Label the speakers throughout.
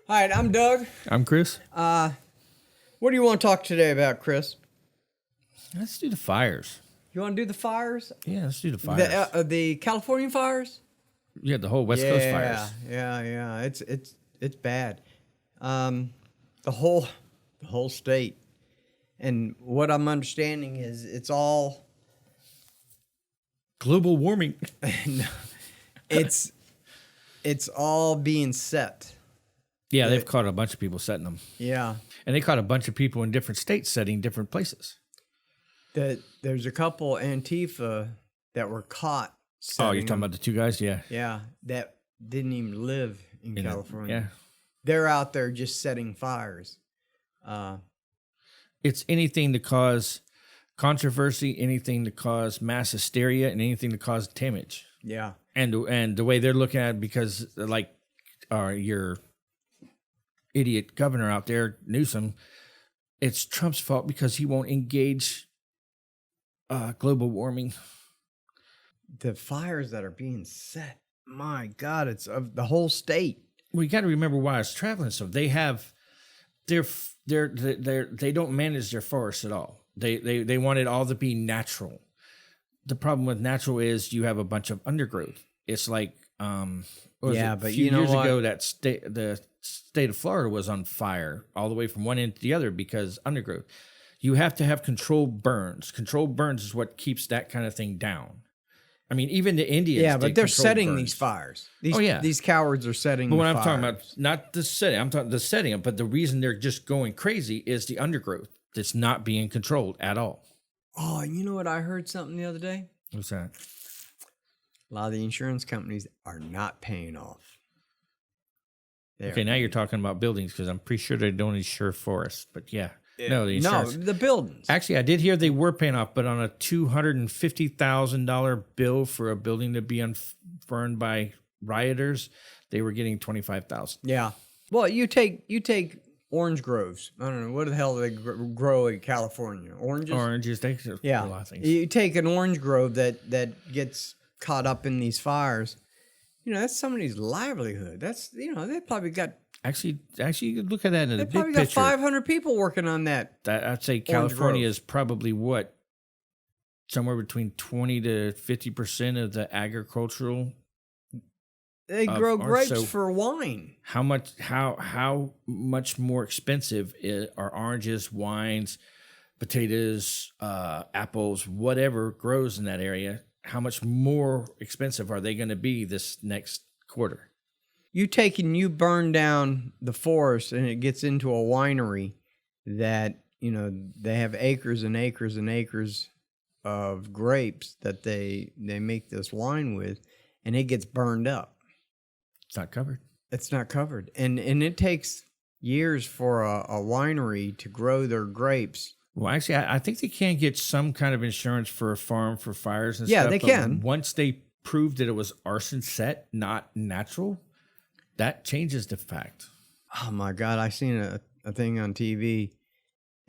Speaker 1: All right, I'm Doug.
Speaker 2: I'm Chris.
Speaker 1: What do you want to talk today about, Chris?
Speaker 2: Let's do the fires.
Speaker 1: You want to do the fires?
Speaker 2: Yeah, let's do the fires.
Speaker 1: The California fires?
Speaker 2: Yeah, the whole West Coast fires.
Speaker 1: Yeah. It's bad. The whole state. And what I'm understanding is it's all
Speaker 2: Global warming.
Speaker 1: it's all being set.
Speaker 2: Yeah, they've caught a bunch of people setting them.
Speaker 1: Yeah.
Speaker 2: And they caught a bunch of people in different states setting different places.
Speaker 1: There's a couple Antifa that were caught setting
Speaker 2: Oh, you're talking about the two guys? Yeah.
Speaker 1: Yeah, that didn't even live in California.
Speaker 2: Yeah.
Speaker 1: They're out there just setting fires.
Speaker 2: It's anything to cause controversy, anything to cause mass hysteria, and anything to cause damage.
Speaker 1: Yeah.
Speaker 2: And the way they're looking at it, because like your idiot governor out there, Newsom, it's Trump's fault because he won't engage global warming.
Speaker 1: The fires that are being set, my God, it's of the whole state.
Speaker 2: Well, you got to remember why it's traveling. So they don't manage their forests at all. They want it all to be natural. The problem with natural is you have a bunch of undergrowth. It's like a few years ago that the state of Florida was on fire all the way from one end to the other because undergrowth. You have to have controlled burns. Controlled burns is what keeps that kind of thing down. I mean, even the Indians.
Speaker 1: Yeah, but they're setting
Speaker 2: burns.
Speaker 1: these fires. These cowards are setting.
Speaker 2: But what
Speaker 1: fires.
Speaker 2: I'm talking about, not the setting. I'm talking the setting. But the reason they're just going crazy is the undergrowth that's not being controlled at all.
Speaker 1: Oh, you know what? I heard something the other day.
Speaker 2: What's that?
Speaker 1: A lot of the insurance companies are not paying off.
Speaker 2: Okay, now you're talking about buildings because I'm pretty sure they don't insure forests. But yeah, no, the insurance.
Speaker 1: No, the buildings.
Speaker 2: Actually, I did hear they were paying off, but on a $250,000 bill for a building to be burned by rioters, they were getting $25,000.
Speaker 1: Yeah. Well, you take orange groves. I don't know what the hell do they grow in California. Oranges.
Speaker 2: Oranges. They a lot of things.
Speaker 1: You take an orange grove that gets caught up in these fires. You know, that's somebody's livelihood. That's they probably got.
Speaker 2: Actually, you could look at that in
Speaker 1: They
Speaker 2: the big
Speaker 1: probably got
Speaker 2: picture.
Speaker 1: 500 people working on that.
Speaker 2: I'd say California is probably somewhere between 20 to 50% of the agricultural.
Speaker 1: They grow grapes for wine.
Speaker 2: How much more expensive are oranges, wines, potatoes, apples, whatever grows in that area? How much more expensive are they going to be this next quarter?
Speaker 1: You burn down the forest and it gets into a winery that, they have acres and acres and acres of grapes that they make this wine with, and it gets burned up.
Speaker 2: It's not covered.
Speaker 1: It's not covered. And it takes years for a winery to grow their grapes.
Speaker 2: Well, actually, I think they can get some kind of insurance for a farm for fires and stuff.
Speaker 1: Yeah, they can.
Speaker 2: Once they prove that it was arson set, not natural, that changes the fact.
Speaker 1: Oh my God! I seen a thing on TV.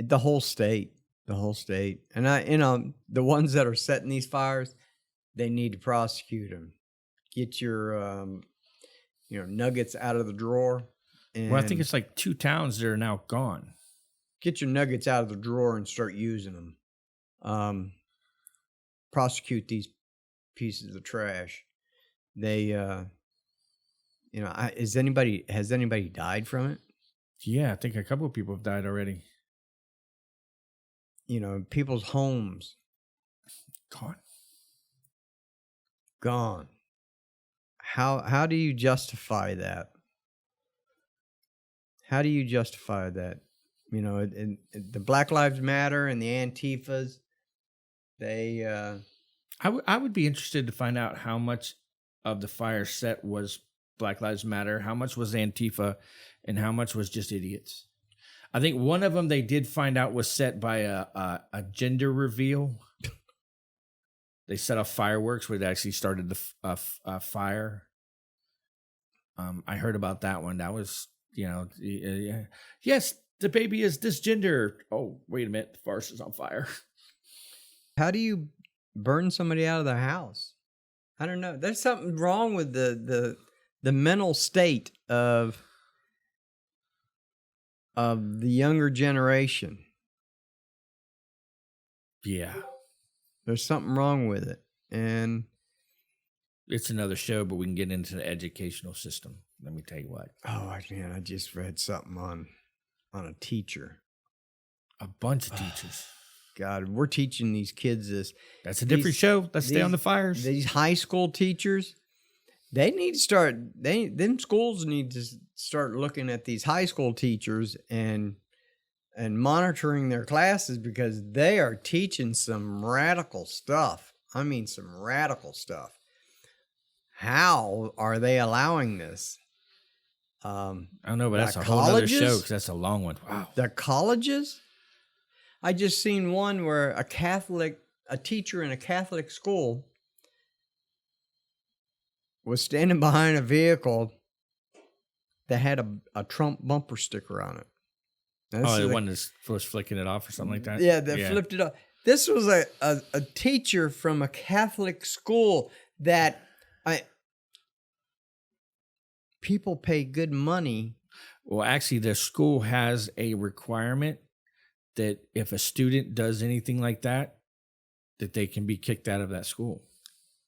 Speaker 1: The whole state. And the ones that are setting these fires, they need to prosecute them. Get your, nuggets out of the drawer. And
Speaker 2: well, I think it's like 2 towns that are now gone.
Speaker 1: Get your nuggets out of the drawer and start using them. Prosecute these pieces of trash. They, has anybody died from it?
Speaker 2: Yeah, I think a couple of people have died already.
Speaker 1: People's homes. Gone. How do you justify that? How do you justify that? The Black Lives Matter and the Antifas, they...
Speaker 2: I would be interested to find out how much of the fire set was Black Lives Matter, how much was Antifa, and how much was just idiots. I think one of them they did find out was set by a gender reveal. They set off fireworks where they actually started the fire. I heard about that one. That was, yes, the baby is this gender. Oh, wait a minute. The forest is on fire.
Speaker 1: How do you burn somebody out of their house? I don't know. There's something wrong with the mental state of of the younger generation.
Speaker 2: Yeah.
Speaker 1: There's something wrong with it. And
Speaker 2: It's another show, but we can get into the educational system. Let me tell you what.
Speaker 1: oh man, I just read something on a teacher.
Speaker 2: A bunch of teachers.
Speaker 1: God, we're teaching these kids this.
Speaker 2: That's a different show. Let's stay on the fires.
Speaker 1: These high school teachers, they need to start. Them schools need to start looking at these high school teachers and monitoring their classes, because they are teaching some radical stuff. I mean, some radical stuff. How are they allowing this?
Speaker 2: I don't know, but that's a whole other show because that's a long one. Wow.
Speaker 1: The colleges? I just seen one where a teacher in a Catholic school was standing behind a vehicle that had a Trump bumper sticker on it.
Speaker 2: The one that was flicking it off or something like that?
Speaker 1: Yeah, flipped it off. This was a teacher from a Catholic school that people pay good money.
Speaker 2: Well, actually, the school has a requirement that if a student does anything like that, that they can be kicked out of that school.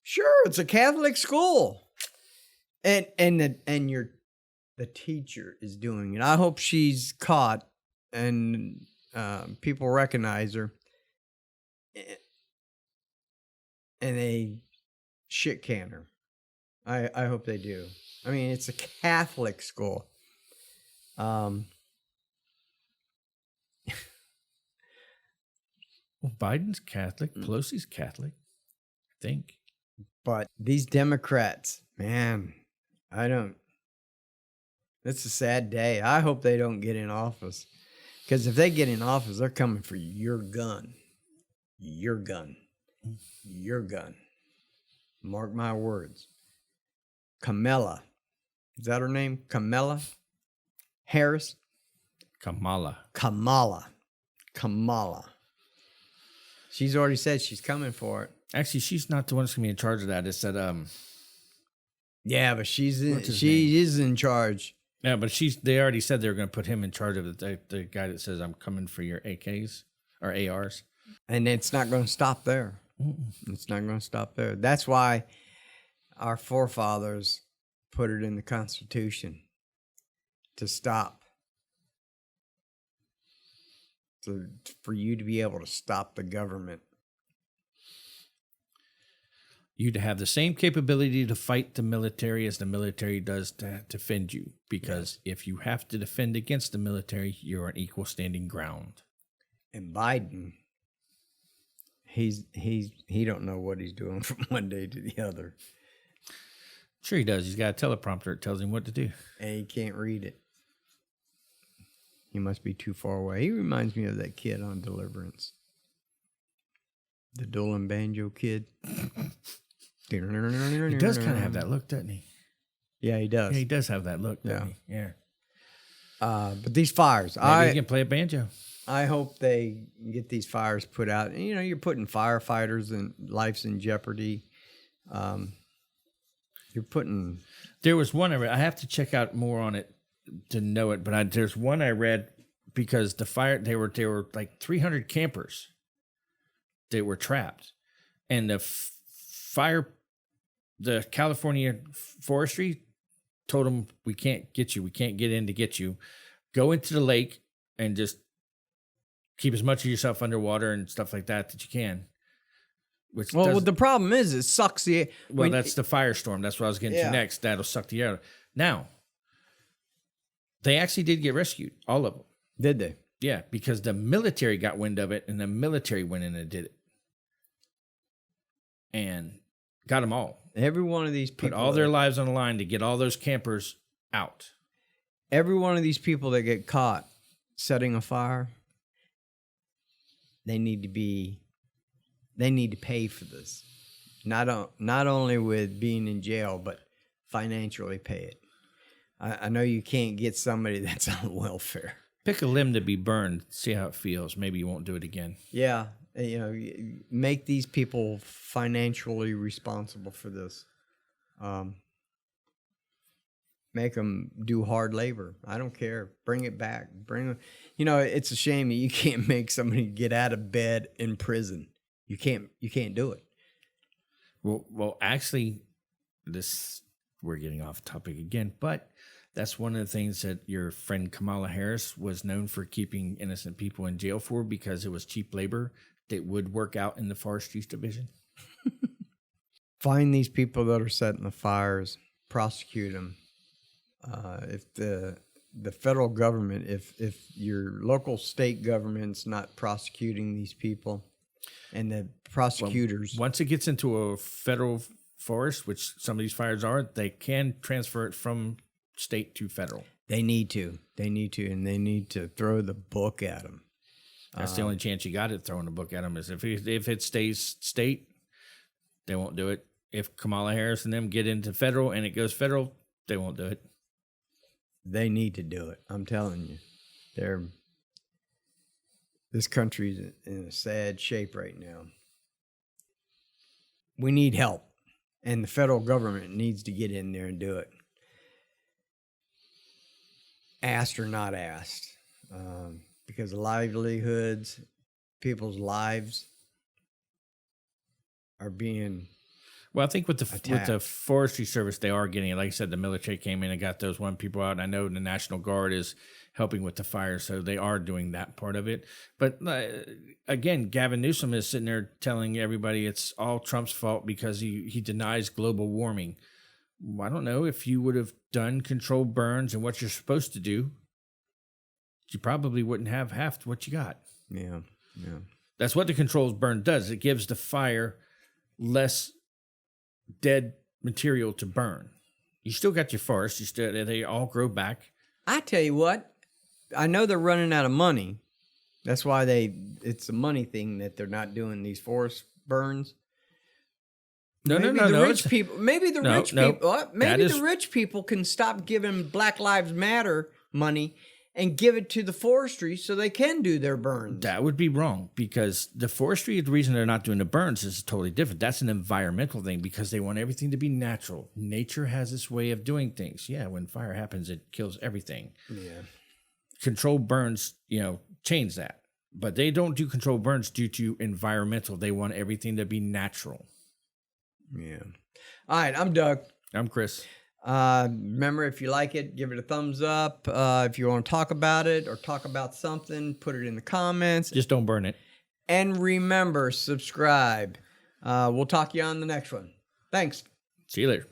Speaker 1: Sure, it's a Catholic school, and the teacher is doing it. I hope she's caught and people recognize her, and they shit can her. I hope they do. I mean, it's a Catholic school.
Speaker 2: Well, Biden's Catholic. Pelosi's Catholic, I think.
Speaker 1: But these Democrats, man, it's a sad day. I hope they don't get in office. Because if they get in office, they're coming for your gun. Your gun. Your gun. Mark my words. Kamala. Is that her name? Kamala Harris?
Speaker 2: Kamala.
Speaker 1: She's already said she's coming for it.
Speaker 2: Actually, she's not the one that's going to be in charge of that. It's that
Speaker 1: yeah, but she is in charge.
Speaker 2: Yeah, but they already said they were going to put him in charge of it. The guy that says, I'm coming for your AKs or ARs.
Speaker 1: And it's not going to stop there. It's not going to stop there. That's why our forefathers put it in the Constitution to stop. For you to be able to stop the government.
Speaker 2: You to have the same capability to fight the military as the military does to defend you. Because if you have to defend against the military, you're on equal standing ground.
Speaker 1: And Biden, he don't know what he's doing from one day to the other.
Speaker 2: Sure he does. He's got a teleprompter that tells him what to do.
Speaker 1: And he can't read it. He must be too far away. He reminds me of that kid on Deliverance. The Dolan Banjo kid.
Speaker 2: He does kind of have that look, doesn't he?
Speaker 1: Yeah, he does.
Speaker 2: Yeah, he does have that look, doesn't he? Yeah.
Speaker 1: But these fires.
Speaker 2: Maybe he can play a banjo.
Speaker 1: I hope they get these fires put out. You know, you're putting firefighters and lives in jeopardy. You're putting...
Speaker 2: There was one I read. I have to check out more on it to know it, but there's one I read because the fire, they were like 300 campers that were trapped, and the the California forestry told them, we can't get you, we can't get in to get you, go into the lake and just keep as much of yourself underwater and stuff like that you can. Which
Speaker 1: the problem is it sucks the...
Speaker 2: Well, that's the firestorm. That's what I was getting to next. That'll suck the air. Now, they actually did get rescued, all of them.
Speaker 1: Did they?
Speaker 2: Yeah, because the military got wind of it, and the military went in and did it. And got them all.
Speaker 1: Every one of these people...
Speaker 2: Put all their lives on the line to get all those campers out.
Speaker 1: Every one of these people that get caught setting a fire, they need to pay for this. Not only with being in jail, but financially pay it. I know you can't get somebody that's on welfare.
Speaker 2: Pick a limb to be burned. See how it feels. Maybe you won't do it again.
Speaker 1: Yeah, make these people financially responsible for this. Make them do hard labor. I don't care. Bring it back. It's a shame that you can't make somebody get out of bed in prison. You can't do it.
Speaker 2: Well, actually, we're getting off topic again, but that's one of the things that your friend Kamala Harris was known for keeping innocent people in jail for, because it was cheap labor that would work out in the Forestry Division.
Speaker 1: Find these people that are setting the fires, prosecute them. If the federal government, if your local state government's not prosecuting these people, and the prosecutors,
Speaker 2: once it gets into a federal forest, which some of these fires are, they can transfer it from state to federal.
Speaker 1: They need to, and they need to throw the book at them.
Speaker 2: That's the only chance you got at throwing a book at them, is if it stays state, they won't do it. If Kamala Harris and them get into federal and it goes federal, they won't do it.
Speaker 1: They need to do it. I'm telling you, this country's in a sad shape right now. We need help, and the federal government needs to get in there and do it. Asked or not asked, because livelihoods, people's lives are being
Speaker 2: Well, I think with the Forestry Service, they are getting it. Like I said, the military came in and got those one people out. And I know the National Guard is helping with the fire, so they are doing that part of it. But again, Gavin Newsom is sitting there telling everybody it's all Trump's fault because he denies global warming. I don't know, if you would have done controlled burns and what you're supposed to do, you probably wouldn't have half what you got.
Speaker 1: Yeah.
Speaker 2: That's what the controlled burn does. It gives the fire less dead material to burn. You still got your forest. They all grow back.
Speaker 1: I tell you what, I know they're running out of money. That's why it's a money thing that they're not doing these forest burns. Maybe the rich people can stop giving Black Lives Matter money and give it to the forestry so they can do their burns.
Speaker 2: That would be wrong, because the forestry, the reason they're not doing the burns is totally different. That's an environmental thing, because they want everything to be natural. Nature has its way of doing things. Yeah, when fire happens, it kills everything.
Speaker 1: Yeah.
Speaker 2: Controlled burns, change that. But they don't do controlled burns due to environmental. They want everything to be natural.
Speaker 1: Yeah. All right, I'm Doug.
Speaker 2: I'm Chris.
Speaker 1: Remember, if you like it, give it a thumbs up. If you want to talk about it or talk about something, put it in the comments.
Speaker 2: Just don't burn it.
Speaker 1: And remember, subscribe. We'll talk to you on the next one. Thanks.
Speaker 2: See you later.